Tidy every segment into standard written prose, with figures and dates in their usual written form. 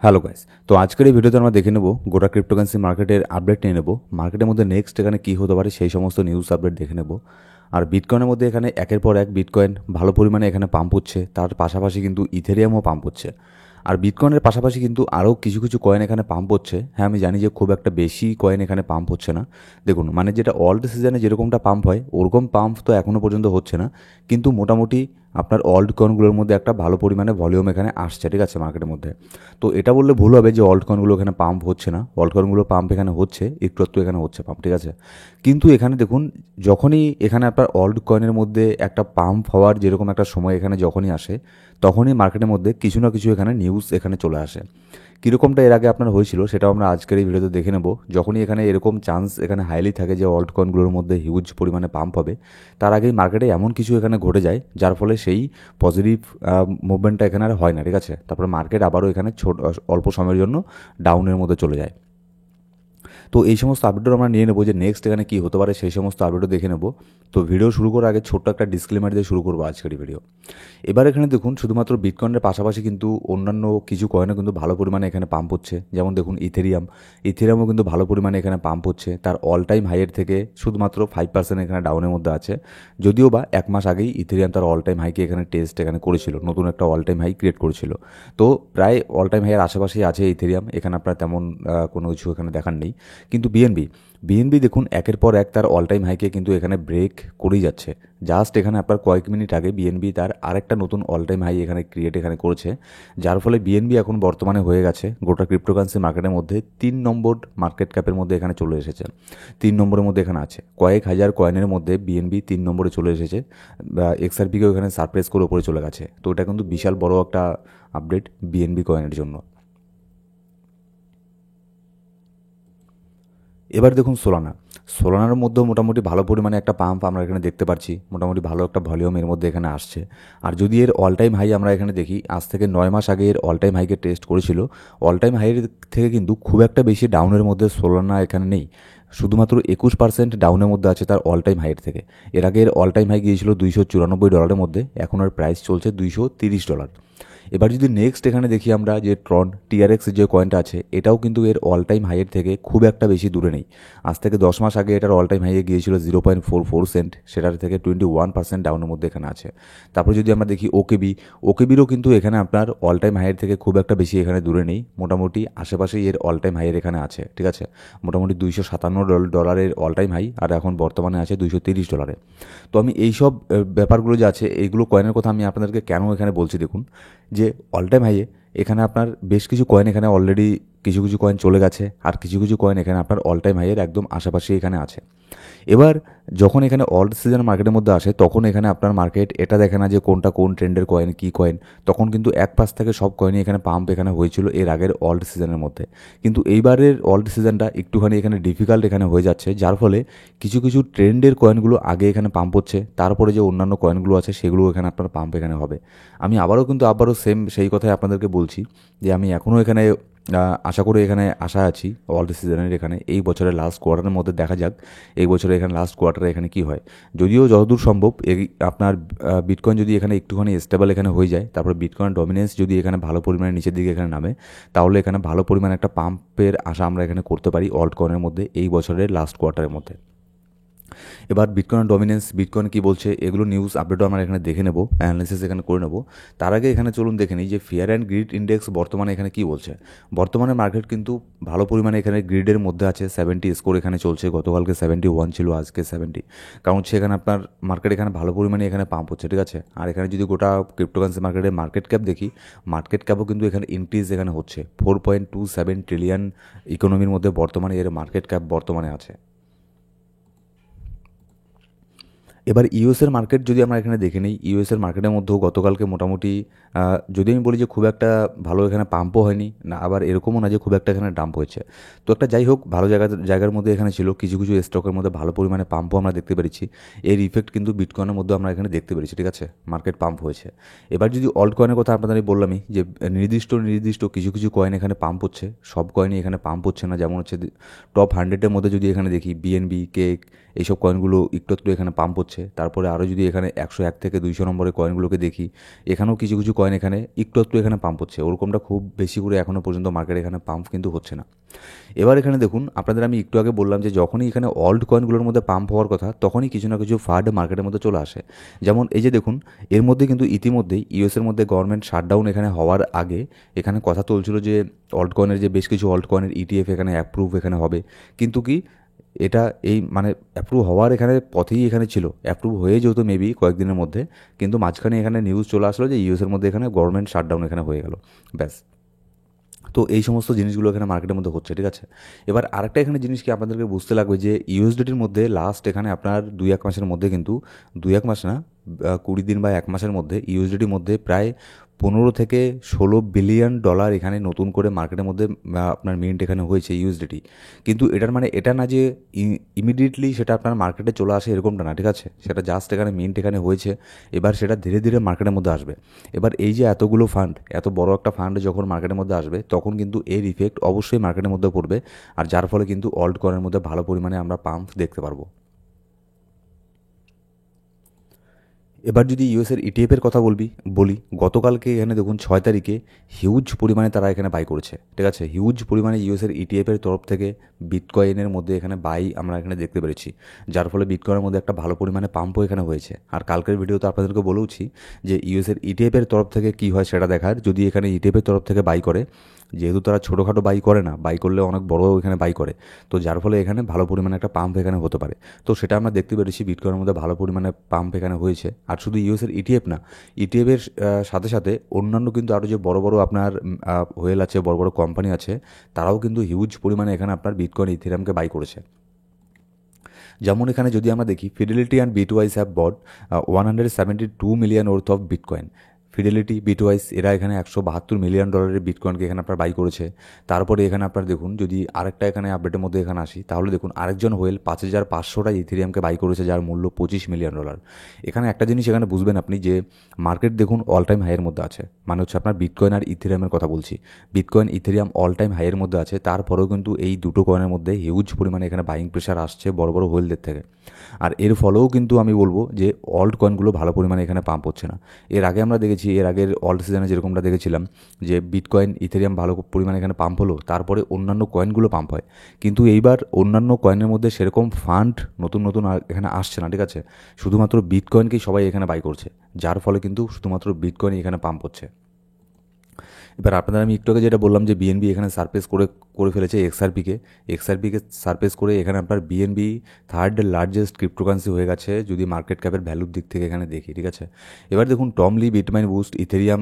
Hello guys, তো আজকের এই ভিডিওতে আমরা দেখে নেব গোটা ক্রিপ্টোকারেন্সি মার্কেটের আপডেট নিয়ে নেব। মার্কেটের মধ্যে নেক্সট এখানে কী হতে পারে সেই সমস্ত নিউজ আপডেট দেখে নেব। আর বিটকয়েনের মধ্যে এখানে একের পর এক বিটকয়েন ভালো পরিমাণে এখানে পাম্প হচ্ছে, তার পাশাপাশি কিন্তু ইথেরিয়ামও পাম্প হচ্ছে। আর বিটকয়েনের পাশাপাশি কিন্তু আরও কিছু কিছু কয়েন এখানে পাম্প হচ্ছে। হ্যাঁ, আমি জানি যে খুব একটা বেশি কয়েন এখানে পাম্প হচ্ছে না। দেখুন, মানে যেটা অল্ড সিজনে যেরকমটা পাম্প হয় ওরকম পাম্প তো এখনও পর্যন্ত হচ্ছে না, কিন্তু মোটামুটি আপনার অল্ড কয়েনগুলোর মধ্যে একটা ভালো পরিমাণে ভলিউম এখানে আসছে, ঠিক আছে, মার্কেটের মধ্যে। তো এটা বললে ভুল হবে যে অল্ড কয়েনগুলো এখানে পাম্প হচ্ছে না। অল্ড কয়েনগুলো পাম্প এখানে হচ্ছে, একটু এখানে হচ্ছে পাম্প, ঠিক আছে। কিন্তু এখানে দেখুন, যখনই এখানে আপনার অল্ড কয়েনের মধ্যে একটা পাম্প হওয়ার যেরকম একটা সময় এখানে যখনই আসে, তখনই মার্কেটের মধ্যে কিছু না কিছু এখানে নিউজ এখানে চলে আসে। কীরকমটা এর আগে আপনার হয়েছিল সেটাও আমরা আজকের এই ভিডিওতে দেখে নেব। যখনই এখানে এরকম চান্স এখানে হাইলি থাকে যে অল্ট কয়েনগুলোর মধ্যে হিউজ পরিমাণে পাম্প হবে, তার আগেই মার্কেটে এমন কিছু এখানে ঘটে যায় যার ফলে সেই পজিটিভ মুভমেন্টটা এখানে আর হয় না, ঠিক আছে। তারপরে মার্কেট আবারও এখানে অল্প সময়ের জন্য ডাউনের মধ্যে চলে যায়। তো এই সমস্ত আপডেটও আমরা নিয়ে নেবো যে নেক্সট এখানে কী হতে পারে সেই সমস্ত আপডেটও দেখে নেব। তো ভিডিও শুরু করার আগে ছোট্ট একটা ডিসক্লেমার দিয়ে শুরু করবো আজকের ভিডিও। এবার এখানে দেখুন, শুধুমাত্র বিটকয়েনের পাশাপাশি কিন্তু অন্যান্য কিছু কয়েনও কিন্তু ভালো পরিমাণে এখানে পাম্প হচ্ছে। যেমন দেখুন ইথেরিয়ামও কিন্তু ভালো পরিমাণে এখানে পাম্প হচ্ছে। তার অল টাইম হাইয়ের থেকে শুধুমাত্র 5% এখানে ডাউনের মধ্যে আছে। যদিও বা এক মাস আগেই ইথেরিয়াম তার অল টাইম হাইকে এখানে টেস্ট এখানে করেছিল, নতুন একটা অল টাইম হাই ক্রিয়েট করেছিল। তো প্রায় অল টাইম হাইয়ের আশেপাশেই আছে ইথেরিয়াম, এখানে আপনার তেমন কোনো কিছু এখানে দেখার নেই। কিন্তু বিএনবি দেখুন একের পর এক তার অল টাইম হাইকে কিন্তু এখানে ব্রেক করেই যাচ্ছে। জাস্ট এখানে আপনার কয়েক মিনিট আগে বিএনবি তার আরেকটা নতুন অল টাইম হাই এখানে ক্রিয়েট এখানে করেছে, যার ফলে বিএনবি এখন বর্তমানে হয়ে গেছে গোটা ক্রিপ্টোকারেন্সি মার্কেটের মধ্যে 3 নম্বর মার্কেট ক্যাপের মধ্যে এখানে চলে এসেছে। 3 নম্বরের মধ্যে এখানে আছে, কয়েক হাজার কয়েনের মধ্যে বিএনবি 3 নম্বরে চলে এসেছে। এক্সআরপিকেও এখানে সারপ্রাইজ করে উপরে চলে গেছে। তো এটা কিন্তু বিশাল বড় একটা আপডেট বিএনবি কয়েনের জন্য। এবার দেখুন সোলানার মধ্যেও মোটামুটি ভালো পরিমাণে একটা পাম্প আমরা এখানে দেখতে পাচ্ছি, মোটামুটি ভালো একটা ভলিউম এর মধ্যে এখানে আসছে। আর যদি এর অল টাইম হাই আমরা এখানে দেখি, আজ থেকে 9 মাস আগে এর অল টাইম হাইকে টেস্ট করেছিল। অল টাইম হাইয়ের থেকে কিন্তু খুব একটা বেশি ডাউনের মধ্যে সোলানা এখানে নেই, শুধুমাত্র 21% ডাউনের মধ্যে আছে তার অল টাইম হাইয়ের থেকে। এর আগে এর অল টাইম হাই গিয়েছিল $294 মধ্যে, এখন ওর প্রাইস চলছে $230। এবার যদি নেক্সট এখানে দেখি আমরা যে ট্রন টিআরএক্স যে কয়েনটা আছে, এটাও কিন্তু এর অল টাইম হাইয়ের থেকে খুব একটা বেশি দূরে নেই। আজ থেকে 10 মাস আগে এটার অল টাইম হাইয়ে গিয়েছিল 0.44 সেন্ট, সেটার থেকে 21% ডাউনের মধ্যে এখানে আছে। তারপরে যদি আমরা দেখি ওকেবিরও কিন্তু এখানে আপনার অল টাইম হাইয়ের থেকে খুব একটা বেশি এখানে দূরে নেই, মোটামুটি আশেপাশেই এর অল টাইম হাইয়ের এখানে আছে, ঠিক আছে। মোটামুটি $257 অল টাইম হাই, আর এখন বর্তমানে আছে $230। তো আমি এইসব ব্যাপারগুলো যে আছে এইগুলো কয়েনের কথা আমি আপনাদেরকে কেন এখানে বলছি, দেখুন যে অল টাইম হাইয়ে এখানে আপনার বেশ কিছু কয়েন এখানে অলরেডি কিছু কিছু কয়েন চলে গেছে, আর কিছু কিছু কয়েন এখানে আপনার অল টাইম হাইয়ের একদম আশেপাশে এখানে আছে। এবার যখন এখানে অল্ড সিজন মার্কেটের মধ্যে আসে, তখন এখানে আপনার মার্কেট এটা দেখে না যে কোনটা কোন ট্রেন্ডের কয়েন কী কয়েন, তখন কিন্তু এক পাশ থেকে সব কয়েনই এখানে পাম্প এখানে হয়েছিল এর আগের অল্ড সিজনের মধ্যে। কিন্তু এইবারের অল্ড সিজনটা একটুখানি এখানে ডিফিকাল্ট এখানে হয়ে যাচ্ছে, যার ফলে কিছু কিছু ট্রেন্ডের কয়েনগুলো আগে এখানে পাম্প হচ্ছে, তারপরে যে অন্যান্য কয়েনগুলো আছে সেগুলো এখানে আপনার পাম্প এখানে হবে। আমি আবারও সেম সেই কথাই আপনাদেরকে বলছি যে আমি এখনও এখানে আশা করি এখানে আশা আছি অল্ড সিজনের এখানে এই বছরের লাস্ট কোয়ার্টারের মধ্যে দেখা যাক এই বছরে এখানে লাস্ট কোয়ার্টারে এখানে কী হয়। যদিও যতদূর সম্ভব আপনার বিটকয়েন যদি এখানে একটুখানি স্টেবল এখানে হয়ে যায়, তারপর বিটকয়েন ডমিনেন্স যদি এখানে ভালো পরিমাণে নিচের দিকে এখানে নামে, তাহলে এখানে ভালো পরিমাণে একটা পাম্পের আশা আমরা এখানে করতে পারি অল্ট কয়েনের মধ্যে এই বছরের লাস্ট কোয়ার্টারের মধ্যে। এবার বিটকয়েন ডমিনেন্স, বিটকয়েন কী বলছে, এগুলো নিউজ আপডেটও আমরা এখানে দেখে নেব, অ্যানালিসিস এখানে করে নেব। তার আগে এখানে চলুন দেখে নিই যে ফিয়ার অ্যান্ড গ্রিড ইন্ডেক্স বর্তমানে এখানে কী বলছে। বর্তমানে মার্কেট কিন্তু ভালো পরিমাণে এখানে গ্রিডের মধ্যে আছে, 70 স্কোর এখানে চলছে। গতকালকে 71 ছিল, আজকে 70, কারণ সেখানে আপনার মার্কেট এখানে ভালো পরিমাণে এখানে পাম্প হচ্ছে, ঠিক আছে। আর এখানে যদি গোটা ক্রিপ্টোকারেন্সি মার্কেটের মার্কেট ক্যাপ দেখি, মার্কেট ক্যাপও কিন্তু এখানে ইনক্রিজ এখানে হচ্ছে। 4.27 ট্রিলিয়ন ইকোনমির মধ্যে বর্তমানে এর মার্কেট ক্যাপ বর্তমানে আছে। এবার ইউএসের মার্কেট যদি আমরা এখানে দেখে নিই, ইউএসের মার্কেটের মধ্যেও গতকালকে মোটামুটি যদি আমি বলি যে খুব একটা ভালো এখানে পাম্পও হয়নি না, আবার এরকমও না যে খুব একটা এখানে ডাম্প হয়েছে। তো একটা যাই হোক ভালো জায়গার মধ্যে এখানে ছিল, কিছু কিছু স্টকের মধ্যে ভালো পরিমাণে পাম্পও আমরা দেখতে পেরেছি। এর ইফেক্ট কিন্তু বিটকয়েনের মধ্যে আমরা এখানে দেখতে পেরেছি, ঠিক আছে, মার্কেট পাম্প হয়েছে। এবার যদি অল্ট কয়েনের কথা আপনাদের বললামই যে নির্দিষ্ট কিছু কিছু কয়েন এখানে পাম্প হচ্ছে, সব কয়েনই এখানে পাম্প হচ্ছে না। যেমন হচ্ছে টপ 100-এর মধ্যে যদি এখানে দেখি বিএনবি, কেক, এইসব কয়েনগুলো একটু এখানে পাম্প হচ্ছে। হচ্ছে। তারপরে আরও যদি এখানে 101 থেকে 200 নম্বরের কয়েনগুলোকে দেখি, এখানেও কিছু কিছু কয়েন এখানে একটু একটু এখানে পাম্প হচ্ছে, ওরকমটা খুব বেশি করে এখনও পর্যন্ত মার্কেটে এখানে পাম্প কিন্তু হচ্ছে না। এবার এখানে দেখুন, আপনাদের আমি একটু আগে বললাম যে যখনই এখানে অল্ট কয়েনগুলোর মধ্যে পাম্প হওয়ার কথা, তখনই কিছু না কিছু ফাড মার্কেটের মধ্যে চলে আসে। যেমন এই যে দেখুন, এর মধ্যে কিন্তু ইতিমধ্যেই ইউএসের মধ্যে গভর্নমেন্ট শাটডাউন এখানে হওয়ার আগে এখানে কথা চলছিল যে অল্ট কয়েনের যে বেশ কিছু অল্ট কয়েনের ইটিএফ এখানে অ্যাপ্রুভ এখানে হবে। কিন্তু কি এটা এই মানে অ্যাপ্রুভ হওয়ার এখানে পথেই এখানে ছিল, অ্যাপ্রুভ হয়ে যেহেতু মেবি কয়েকদিনের মধ্যে, কিন্তু মাঝখানে এখানে নিউজ চলে আসলো যে ইউএসের মধ্যে এখানে গভর্নমেন্ট শাটডাউন এখানে হয়ে গেল, ব্যাস। তো এই সমস্ত জিনিসগুলো এখানে মার্কেটের মধ্যে হচ্ছে, ঠিক আছে। এবার আরেকটা এখানে জিনিস কি আপনাদেরকে বুঝতে লাগবে যে ইউএসডিটির মধ্যে লাস্ট এখানে আপনার 2-1 মাসের মধ্যে কিন্তু 2-1 মাস না, 20 দিন বা 1 মাসের মধ্যে ইউএসডিটির মধ্যে প্রায় 15 থেকে 16 বিলিয়ন ডলার এখানে নতুন করে মার্কেটের মধ্যে আপনার মিন্ট এখানে হয়েছে ইউএসডিটি। কিন্তু এটার মানে এটা না যে ইমিডিয়েটলি সেটা আপনার মার্কেটে চলে আসে এরকমটা না, ঠিক আছে। সেটা জাস্ট এখানে মিন্ট এখানে হয়েছে, এবার সেটা ধীরে ধীরে মার্কেটের মধ্যে আসবে। এবার এই যে এতগুলো ফান্ড, এত বড় একটা ফান্ড যখন মার্কেটের মধ্যে আসবে, তখন কিন্তু এর ইফেক্ট অবশ্যই মার্কেটের মধ্যে পড়বে, আর যার ফলে কিন্তু অল্ট কয়েনের মধ্যে ভালো পরিমাণে আমরা পাম্প দেখতে পারবো। এবার যদি ইউএসের ইটিএফের কথা বলি, গতকালকে এখানে দেখুন 6 তারিখে হিউজ পরিমাণে তারা এখানে বাই করেছে, ঠিক আছে। হিউজ পরিমাণে ইউএসের ইটিএফের তরফ থেকে বিটকয়েনের মধ্যে এখানে বাই আমরা এখানে দেখতে পেরেছি, যার ফলে বিটকয়েনের মধ্যে একটা ভালো পরিমাণে পাম্পও এখানে হয়েছে। আর কালকের ভিডিওতে আপনাদেরকে বলেওছি যে ইউএসের ইটিএফের তরফ থেকে কী হয় সেটা দেখার। যদি এখানে ইটিএফের তরফ থেকে বাই করে, যেহেতু তারা ছোটোখাটো বাই করে না, বাই করলে অনেক বড় এখানে বাই করে, তো যার ফলে এখানে ভালো পরিমাণে একটা পাম্প এখানে হতে পারে। তো সেটা আমরা দেখতে পেরেছি, বিটকয়েনের মধ্যে ভালো পরিমাণে পাম্প এখানে হয়েছে। আর শুধু ইউএসের ইটিএফ না, ইটিএফের সাথে সাথে অন্যান্য কিন্তু আরও যে বড় বড় আপনার হোয়েল আছে, বড় বড় কোম্পানি আছে, তারাও কিন্তু হিউজ পরিমাণে এখানে আপনার বিটকয়েন ইথেরিয়ামকে বাই করেছে। যেমন এখানে যদি আমরা দেখি, fidelity and bitwise have bought 172 million worth of bitcoin. Fidelity, bitwise এরা এখানে 172 মিলিয়ন ডলারের বিটকয়েনকে এখানে আপনার বাই করেছে। তারপরে এখানে আপনার দেখুন, যদি আরেকটা এখানে আপডেটের মধ্যে এখানে আসি, তাহলে দেখুন আরেকজন হোয়েল 5500টা ইথেরিয়ামকে বাই করেছে, যার মূল্য 25 মিলিয়ন ডলার। এখানে একটা জিনিস এখানে বুঝবেন আপনি, যে মার্কেট দেখুন অল টাইম হাইয়ের মধ্যে আছে, মানে হচ্ছে আপনার বিটকয়েন আর ইথেরিয়ামের কথা বলছি। বিটকয়েন, ইথেরিয়াম অল টাইম হাইয়ের মধ্যে আছে, তারপরেও কিন্তু এই দুটো কয়েনের মধ্যে হিউজ পরিমাণে এখানে বাইং প্রেশার আসছে বড় বড় হোয়েলদের থেকে। আর এর ফলেও কিন্তু আমি বলবো যে অল্ট কয়েনগুলো ভালো পরিমাণে এখানে পাম্প হচ্ছে না। এর আগে আমরা দেখেছি, এর আগের অল্ট সিজনে যেরকমটা দেখেছিলাম যে বিটকয়েন, ইথেরিয়াম ভালো পরিমাণে এখানে পাম্প হলো, তারপরে অন্যান্য কয়েনগুলো পাম্প হয়। কিন্তু এইবার অন্যান্য কয়েনের মধ্যে সেরকম ফান্ড নতুন নতুন এখানে আসছে না, ঠিক আছে। শুধুমাত্র বিটকয়েনকেই সবাই এখানে বাই করছে, যার ফলে কিন্তু শুধুমাত্র বিটকয়েনই এখানে পাম্প হচ্ছে। এবার আপনাদের আমি একটু আগে যেটা বললাম যে বিএনবি এখানে সারপ্রাইজ করে ফেলেছে এক্সআরপিকে সারপ্রাইজ করে এখানে আপনার বিএনবি থার্ড লার্জেস্ট ক্রিপ্টোকারেন্সি হয়ে গেছে যদি মার্কেট ক্যাপের ভ্যালুর দিক থেকে এখানে দেখি, ঠিক আছে। এবার দেখুন টম লি, বিটমাইন বুস্ট, ইথেরিয়াম,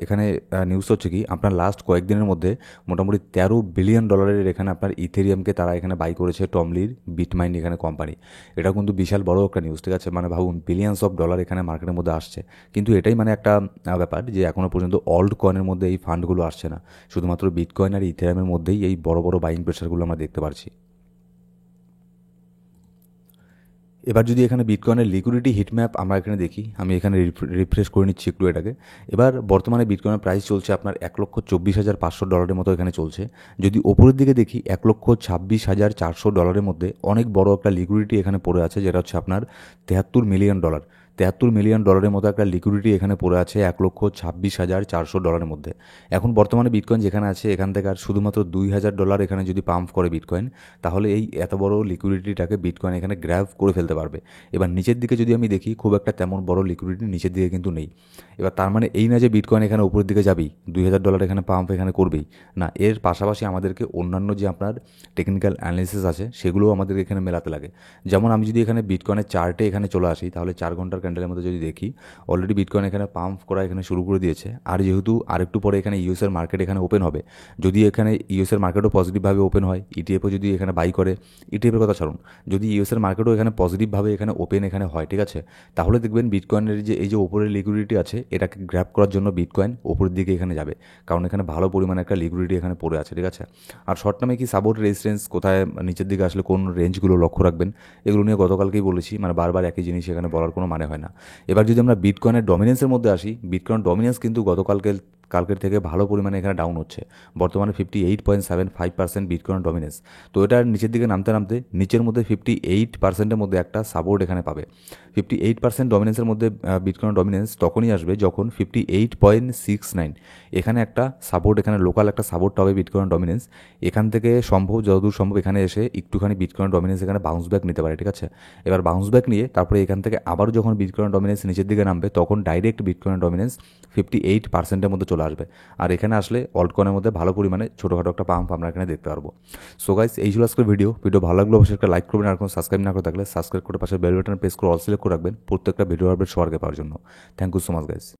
এখানে নিউজ হচ্ছে কি আপনার লাস্ট কয়েকদিনের মধ্যে মোটামুটি 13 বিলিয়ন ডলারের এখানে আপনার ইথেরিয়ামকে তারা এখানে বাই করেছে, টম লির বিটমাইন এখানে কোম্পানি। এটা কিন্তু বিশাল বড় একটা নিউজ, ঠিক আছে। মানে ভাবুন বিলিয়ন্স অফ ডলার এখানে মার্কেটের মধ্যে আসছে। কিন্তু এটাই মানে একটা ব্যাপার যে এখনও পর্যন্ত অল্ট কয়েনের মধ্যে এই ফান্ডগুলো আসছে না, শুধুমাত্র বিটকয়েন আর ইথেরিয়ামের মধ্যেই এই বড় বড় বাইং প্রেশারগুলো আমরা দেখতে পাচ্ছি। এবার যদি এখানে বিটকয়েনের লিকুইডিটি হিটম্যাপ আমরা এখানে দেখি, আমি এখানে রিফ্রেশ করে নিচ্ছি একটু এটাকে। এবার বর্তমানে বিটকয়েনের প্রাইস চলছে আপনার $1,24,500 মতো এখানে চলছে। যদি ওপরের দিকে দেখি, $1,26,400 মধ্যে অনেক বড় একটা লিকুইডিটি এখানে পড়ে আছে, যেটা হচ্ছে আপনার $73 মিলিয়ন। $73 মিলিয়ন মতো একটা লিকুইডিটি এখানে পড়ে আছে $1,26,400 মধ্যে। এখন বর্তমানে বিটকয়েন যেখানে আছে, এখান থেকে আর শুধুমাত্র $2,000 এখানে যদি পাম্প করে বিটকয়েন, তাহলে এই এত বড় লিকুইডিটিটাকে বিটকয়েন এখানে গ্র্যাব করে ফেলতে পারবে। এবার নিচের দিকে যদি আমি দেখি, খুব একটা তেমন বড় লিকুইডিটি নিচের দিকে কিন্তু নেই। এবার তার মানে এই না যে বিটকয়েন এখানে উপরের দিকে যাবেই, $2,000 এখানে পাম্প এখানে করবেই না। এর পাশাপাশি আমাদেরকে অন্যান্য যে আপনার টেকনিক্যাল অ্যানালিসিস আছে সেগুলোও আমাদেরকে এখানে মেলাতে লাগে। যেমন আমি যদি এখানে বিটকয়েনের চার্টে এখানে চলে আসি, তাহলে 4 ঘন্টার ক্যান্ডেলের মধ্যে যদি দেখি, অলরেডি বিটকয়েন এখানে পাম্প করা এখানে শুরু করে দিয়েছে। আর যেহেতু আরেকটু পরে এখানে ইউএসের মার্কেট এখানে ওপেন হবে, যদি এখানে ইউএসের মার্কেটও পজিটিভভাবে ওপেন হয়, ইটিএফও যদি এখানে বাই করে, ইটিএফের কথা ছাড়ুন, যদি ইউএসের মার্কেটও এখানে পজিটিভভাবে এখানে ওপেন এখানে হয়, ঠিক আছে, তাহলে দেখবেন বিটকয়েনের যে এই যে ওপরের লিকুইডিটি আছে, এটাকে গ্র্যাব করার জন্য বিটকয়েন ওপরের দিকে এখানে যাবে, কারণ এখানে ভালো পরিমাণে একটা লিকুইডিটি এখানে পড়ে আছে, ঠিক আছে। আর শর্ট টার্মে কি সাপোর্ট রেজিস্ট্যান্স কোথায়, নিচের দিকে আসলে কোন রেঞ্জগুলো লক্ষ্য রাখবেন, এগুলো নিয়ে গতকালকেই বলেছি, মানে বারবার একই জিনিস এখানে বলার কোনো মানে হয় না। এবার যদি আমরা বিটকয়েনের ডমিনেন্সের মধ্যে আসি, বিটকয়েন ডমিনেন্স কিন্তু কালকের থেকে ভালো পরিমাণে এখানে ডাউন হচ্ছে। বর্তমানে 58.75% বিটকয়েন ডমিনেন্স। তো এটা নিচের দিকে নামতে নামতে নিচের মধ্যে 58%-এর মধ্যে একটা সাপোর্ট এখানে পাবে। 58% ডমিনেন্সের মধ্যে বিটকয়েন ডমিনেন্স তখনই আসবে যখন 58.69 এখানে একটা সাপোর্ট, এখানে লোকাল একটা সাপোর্ট পাবে বিটকয়েন ডমিনেন্স। এখান থেকে সম্ভব, যতদূর সম্ভব এখানে এসে একটুখানি বিটকয়েন ডমিনেন্স এখানে বাউন্স ব্যাক নিতে পারে, ঠিক আছে। এবার বাউন্স ব্যাক নিয়ে তারপরে এখান থেকে আবারও যখন বিটকয়েন ডমিনেন্স নিচের দিকে নামবে তখন ডাইরেক্ট বিটকয়েন ডমিনেন্স 58%-এর মধ্যে চলে আসবে। আর এখানে আসলে অল্টকয়েনের মধ্যে ভালো পরিমাণে ছোটোখাটো একটা পাম্প আমরা এখানে দেখতে পারবো। সো গাইস, এই ছিল আজকের ভিডিও ভালো লাগলো অবশ্যই একটা লাইক করবেন, আর কোনো সাবস্ক্রাইব না করে থাকলে সাবস্ক্রাইব করে পাশে বেল বাটন প্রেস করে অল সিলেক্ট করে রাখবেন প্রত্যেকটা ভিডিও আপডেট সবার আগে পাওয়ার জন্য। Thank you so much guys.